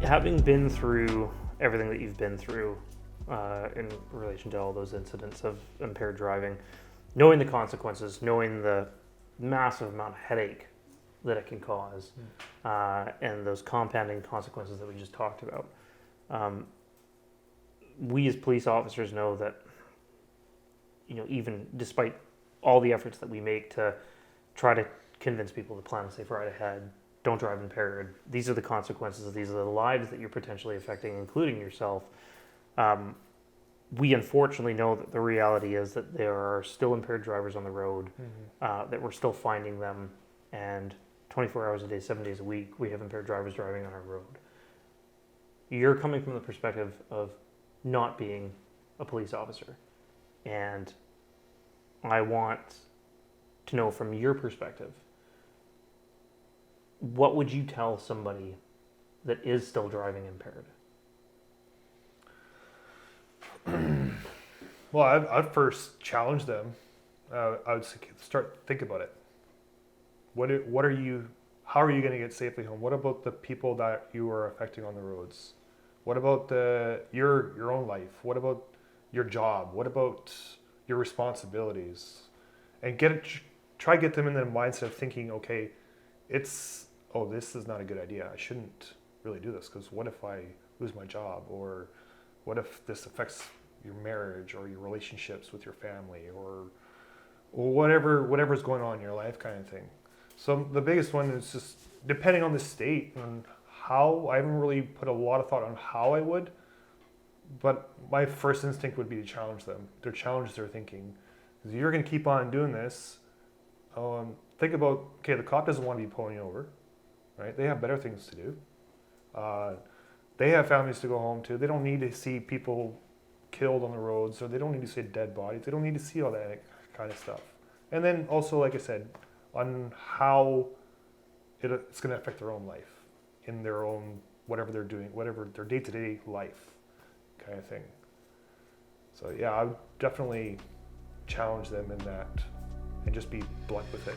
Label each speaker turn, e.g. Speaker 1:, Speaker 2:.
Speaker 1: Having been through everything that you've been through in relation to all those incidents of impaired driving, knowing the consequences, knowing the massive amount of headache that it can cause, and those compounding consequences that we just talked about, we as police officers know that, even despite all the efforts that we make to try to convince people to plan a safe ride ahead, don't drive impaired, these are the consequences, these are the lives that you're potentially affecting, including yourself. We unfortunately know that the reality is that there are still impaired drivers on the road, that we're still finding them, and 24 hours a day, 7 days a week, we have impaired drivers driving on our road. You're coming from the perspective of not being a police officer, and I want to know from your perspective, what would you tell somebody that is still driving impaired?
Speaker 2: Well, I'd first challenge them. I would think about it. How are you going to get safely home? What about the people that you are affecting on the roads? What about your own life? What about your job? What about your responsibilities? And try to get them in the mindset of thinking, okay, this is not a good idea. I shouldn't really do this, because what if I lose my job? Or what if this affects your marriage or your relationships with your family, or whatever's going on in your life, kind of thing. So the biggest one is just depending on the state and how. I haven't really put a lot of thought on how I would, but my first instinct would be to challenge them, to challenge their thinking. Because you're going to keep on doing this. Think about, okay, the cop doesn't want to be pulling you over, right? They have better things to do. They have families to go home to. They don't need to see people killed on the roads, or they don't need to see dead bodies. They don't need to see all that kind of stuff. And then also, like I said, on how it's going to affect their own life, in their own, whatever they're doing, whatever their day-to-day life kind of thing. So yeah, I would definitely challenge them in that and just be blunt with it.